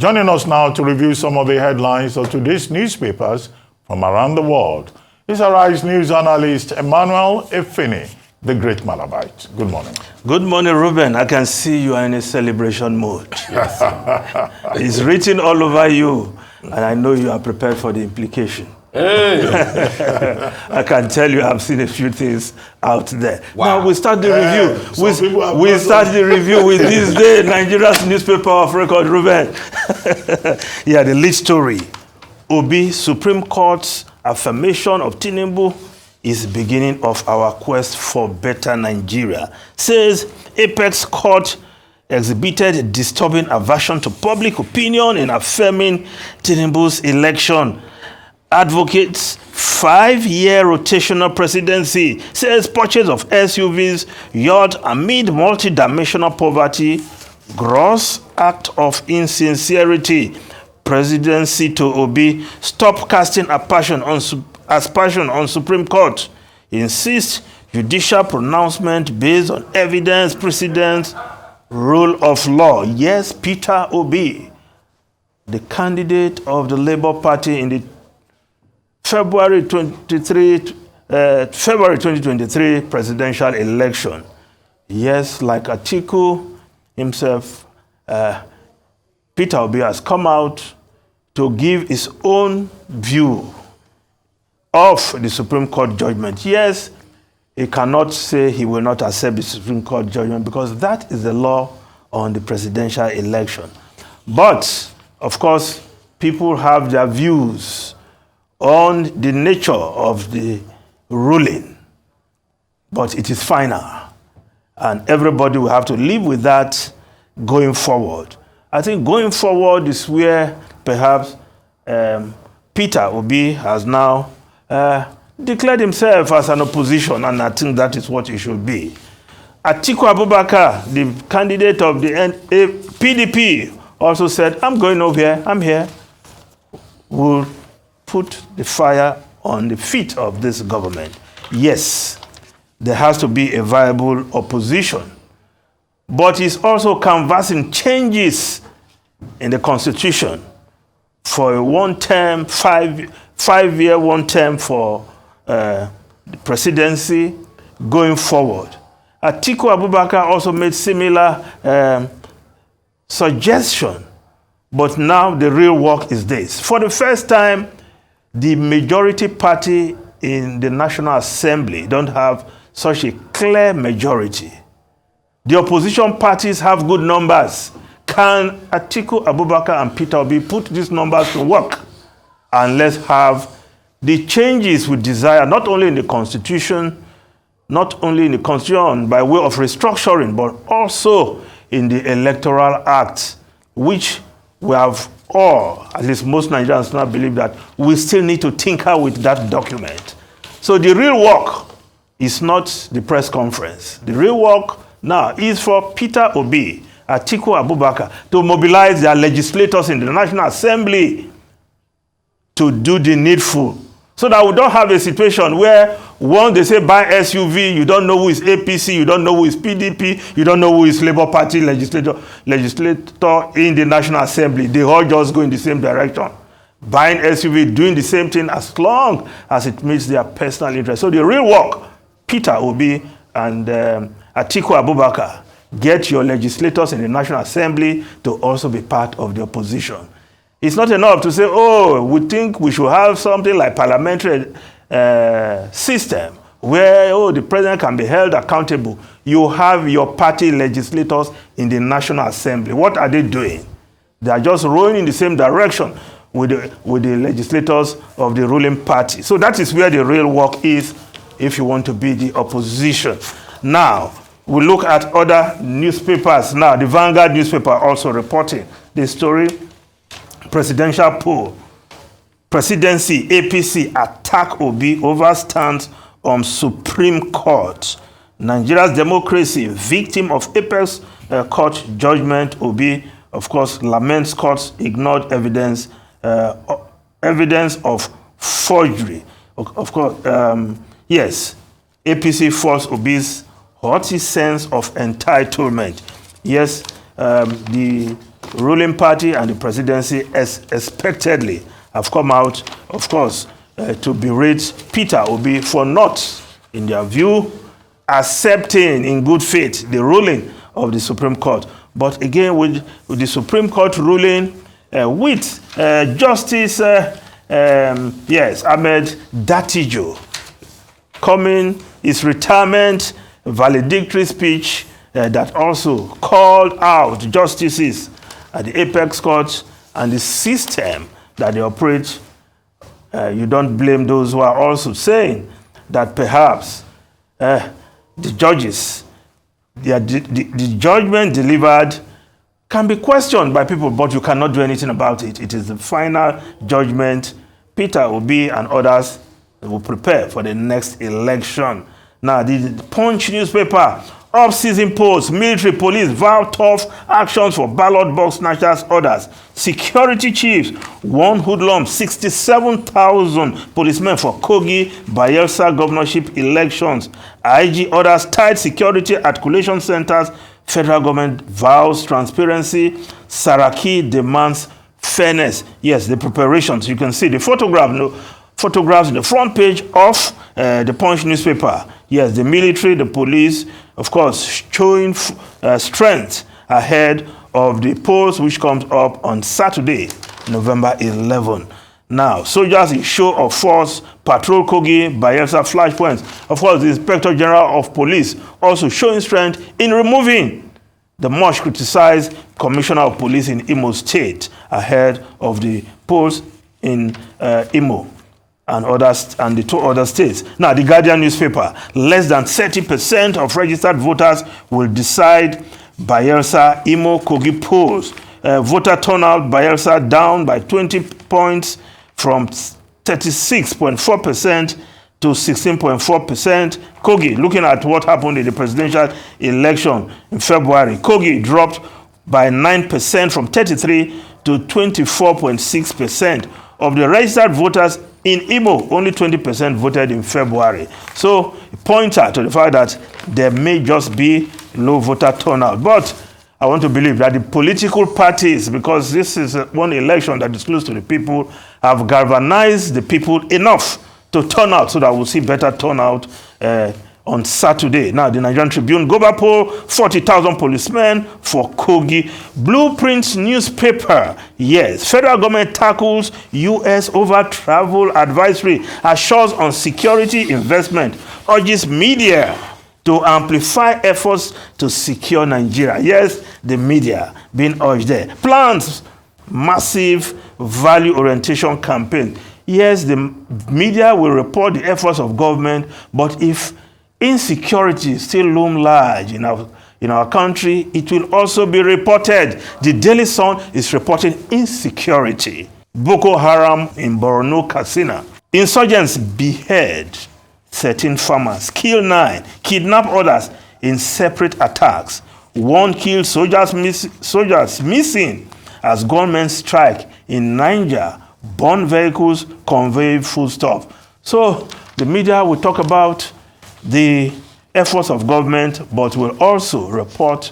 Joining us now to review some of the headlines of today's newspapers from around the world is Arise News analyst Emmanuel Efini, the Great Malabite. Good morning. Good morning, Ruben. I can see you are in a celebration mode. It's written all over you, and I know you are prepared for the implication. Hey! I can tell you I've seen a few things out there. Wow. Now we start the review. We start the review with this day, Nigeria's newspaper of record, Ruben. Yeah, the lead story. Obi, Supreme Court's affirmation of Tinubu is beginning of our quest for better Nigeria. Says Apex Court exhibited disturbing aversion to public opinion in affirming Tinubu's election. Advocates 5-year rotational presidency, says purchase of SUVs yacht amid multi-dimensional poverty, gross act of insincerity. Presidency to Obi, stop casting aspersion on Supreme Court. Insist judicial pronouncement based on evidence, precedent, rule of law. Yes, Peter Obi, the candidate of the Labour Party in the February 2023 presidential election. Yes, like Atiku himself, Peter Obi has come out to give his own view of the Supreme Court judgment. Yes, he cannot say he will not accept the Supreme Court judgment because that is the law on the presidential election. But, of course, people have their views on the nature of the ruling, but it is final, and everybody will have to live with that going forward. I think going forward is where perhaps Peter Obi has now declared himself as an opposition, and I think that is what it should be. Atiku Abubakar, the candidate of the PDP, also said, I'm going over here, I'm here. We'll put the fire on the feet of this government. Yes, there has to be a viable opposition, but he's also canvassing changes in the constitution for a one-term, five-year one-term for the presidency going forward. Atiku Abubakar also made similar suggestion, but now the real work is this. For the first time, the majority party in the National Assembly don't have such a clear majority. The opposition parties have good numbers. Can Atiku Abubakar and Peter Obi put these numbers to work? And let's have the changes we desire, not only in the Constitution by way of restructuring, but also in the Electoral Act, which we have all, at least most Nigerians now believe that we still need to tinker with that document. So the real work is not the press conference. The real work now is for Peter Obi, Atiku Abubakar, to mobilize their legislators in the National Assembly to do the needful, so that we don't have a situation where one, they say buy SUV, you don't know who is APC, you don't know who is PDP, you don't know who is Labour Party legislator in the National Assembly. They all just go in the same direction. Buying SUV, doing the same thing as long as it meets their personal interest. So the real work, Peter Obi and Atiku Abubakar, get your legislators in the National Assembly to also be part of the opposition. It's not enough to say, oh, we think we should have something like parliamentary system where the president can be held accountable. You have your party legislators in the National Assembly. What are they doing? They are just rowing in the same direction with the legislators of the ruling party. So that is where the real work is if you want to be the opposition. Now, we look at other newspapers now. The Vanguard newspaper also reporting this story. Presidential poll. Presidency, APC attack Obi over stance on Supreme Court. Nigeria's democracy, victim of Apex Court judgment. Obi, of course, laments courts ignored evidence of forgery. Of course, yes, APC forced Obi's haughty sense of entitlement. Yes, the ruling party and the presidency expectedly have come out, of course, to berate Peter Obi for not, in their view, accepting in good faith the ruling of the Supreme Court. But again, with the Supreme Court ruling, with Justice Ahmed Datijo coming, his retirement valedictory speech that also called out justices at the apex courts and the system that they operate. You don't blame those who are also saying that perhaps the judges, the judgment delivered can be questioned by people, but you cannot do anything about it. It is the final judgment. Peter Obi and others will prepare for the next election. Now, the Punch newspaper, off-season polls, military police vow tough actions for ballot box snatchers, orders. Security chiefs warn hoodlums 67,000 policemen for Kogi, Bayelsa governorship elections. IG orders tight security at collation centers. Federal government vows transparency. Saraki demands fairness. Yes, the preparations. You can see the photographs in the front page of the Punch newspaper. Yes, the military, the police, of course, showing strength ahead of the polls, which comes up on Saturday, November 11. Now, soldiers in show of force patrol Kogi, Bayelsa flashpoints. Of course, the Inspector General of Police also showing strength in removing the much criticized Commissioner of Police in Imo State ahead of the polls in Imo and the two other states. Now, the Guardian newspaper, less than 30% of registered voters will decide Bayelsa, Imo, Kogi polls. Voter turnout, Bayelsa down by 20 points from 36.4% to 16.4%. Kogi, looking at what happened in the presidential election in February, Kogi dropped by 9% from 33 to 24.6%. Of the registered voters in Imo, only 20% voted in February. So, a pointer to the fact that there may just be low voter turnout. But I want to believe that the political parties, because this is one election that is close to the people, have galvanized the people enough to turn out so that we'll see better turnout on Saturday. Now, the Nigerian Tribune, Global poll, 40,000 policemen for Kogi. Blueprint newspaper, yes. Federal government tackles U.S. over travel advisory, assures on security investment, urges media to amplify efforts to secure Nigeria. Yes, the media being urged there. Plans massive value orientation campaign. Yes, the media will report the efforts of government, but if insecurity still loom large in our country, it will also be reported. The Daily Sun is reporting insecurity. Boko Haram in Borno, Katsina. Insurgents behead 13 farmers, kill 9, kidnap others in separate attacks. 1 killed, soldiers missing as gunmen strike in Niger. Burn vehicles, convey foodstuff. So the media will talk about the efforts of government, but will also report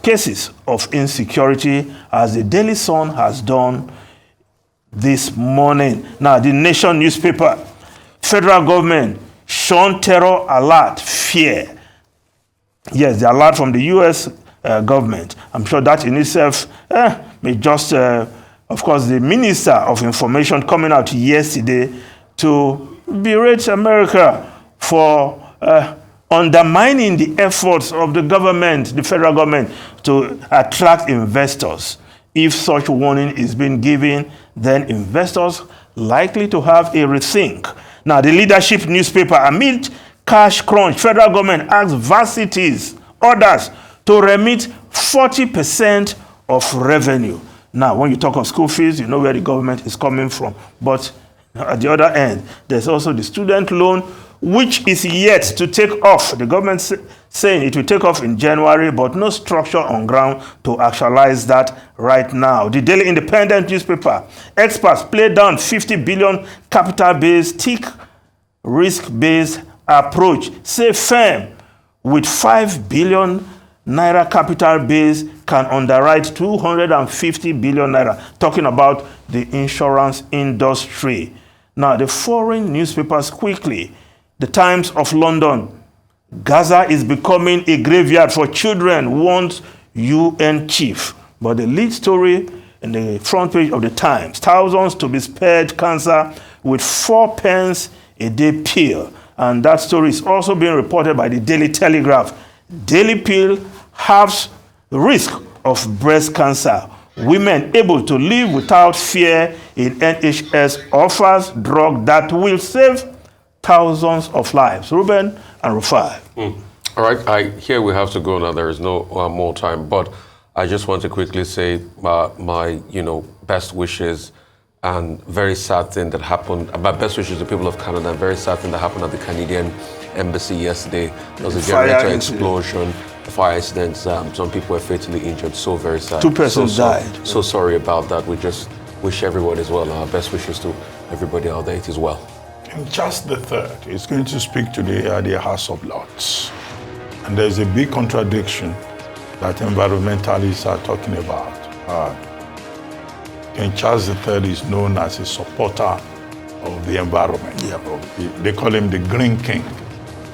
cases of insecurity, as the Daily Sun has done this morning. Now, the Nation newspaper, federal government, shun terror alert, fear. Yes, the alert from the U.S. government. I'm sure that in itself may just, of course, the Minister of Information coming out yesterday to berate America for undermining the efforts of the government, the federal government, to attract investors. If such warning is being given, then investors likely to have a rethink. Now, the Leadership newspaper, amid cash crunch, federal government asks varsities, orders to remit 40% of revenue. Now, when you talk of school fees, you know where the government is coming from. But at the other end, there's also the student loan, which is yet to take off. The government saying it will take off in January, but no structure on ground to actualize that right now. The Daily Independent newspaper, experts play down 50 billion capital-based, thick risk-based approach. Say firm with 5 billion naira capital base can underwrite 250 billion naira, talking about the insurance industry. Now, the foreign newspapers quickly. The Times of London. Gaza is becoming a graveyard for children, warns UN chief. But the lead story in the front page of the Times, thousands to be spared cancer with 4 pence a day pill. And that story is also being reported by the Daily Telegraph. Daily pill halves the risk of breast cancer. Women able to live without fear in NHS offers drug that will save thousands of lives. Ruben and Rufai. All right, here we have to go now. There is no more time, but I just want to quickly say my best wishes and very sad thing that happened. My best wishes to the people of Canada. Very sad thing that happened at the Canadian embassy yesterday. There was a generator explosion, fire incident. Some people were fatally injured. So very sad. 2 persons died. So sorry about that. We just wish everyone as well. Our best wishes to everybody out there. It is well. And Charles III is going to speak today at the House of Lords. And there's a big contradiction that environmentalists are talking about. King Charles III is known as a supporter of the environment. Yep. They call him the Green King.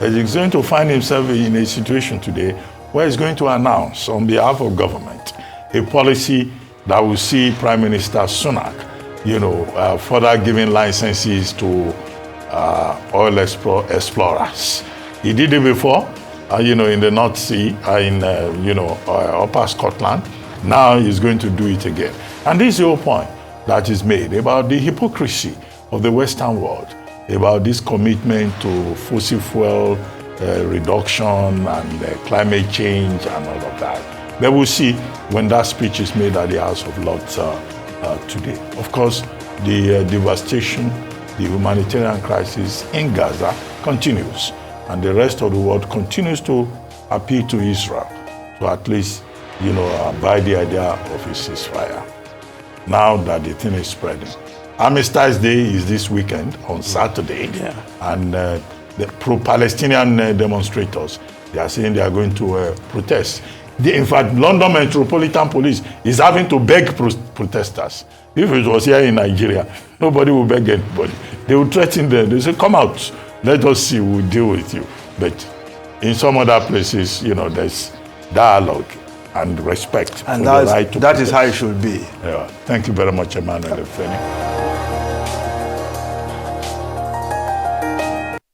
He's going to find himself in a situation today where he's going to announce on behalf of government a policy that will see Prime Minister Sunak, further giving licenses to oil explorers. He did it before, in the North Sea, upper Scotland. Now he's going to do it again. And this is the whole point that is made about the hypocrisy of the Western world, about this commitment to fossil fuel reduction and climate change and all of that. But we'll see when that speech is made at the House of Lords today. Of course, the devastation, the humanitarian crisis in Gaza continues, and the rest of the world continues to appeal to Israel to at least, buy the idea of a ceasefire. Now that the thing is spreading. Armistice Day is this weekend on Saturday, and the pro-Palestinian demonstrators, they are saying they are going to protest. In fact, London Metropolitan Police is having to beg protesters. If it was here in Nigeria, nobody will beg anybody. They will threaten them. They say, come out, let us see, we'll deal with you. But in some other places, there's dialogue and respect and for the right to that protest. is how it should be. Yeah. Thank you very much, Emmanuel Efeni.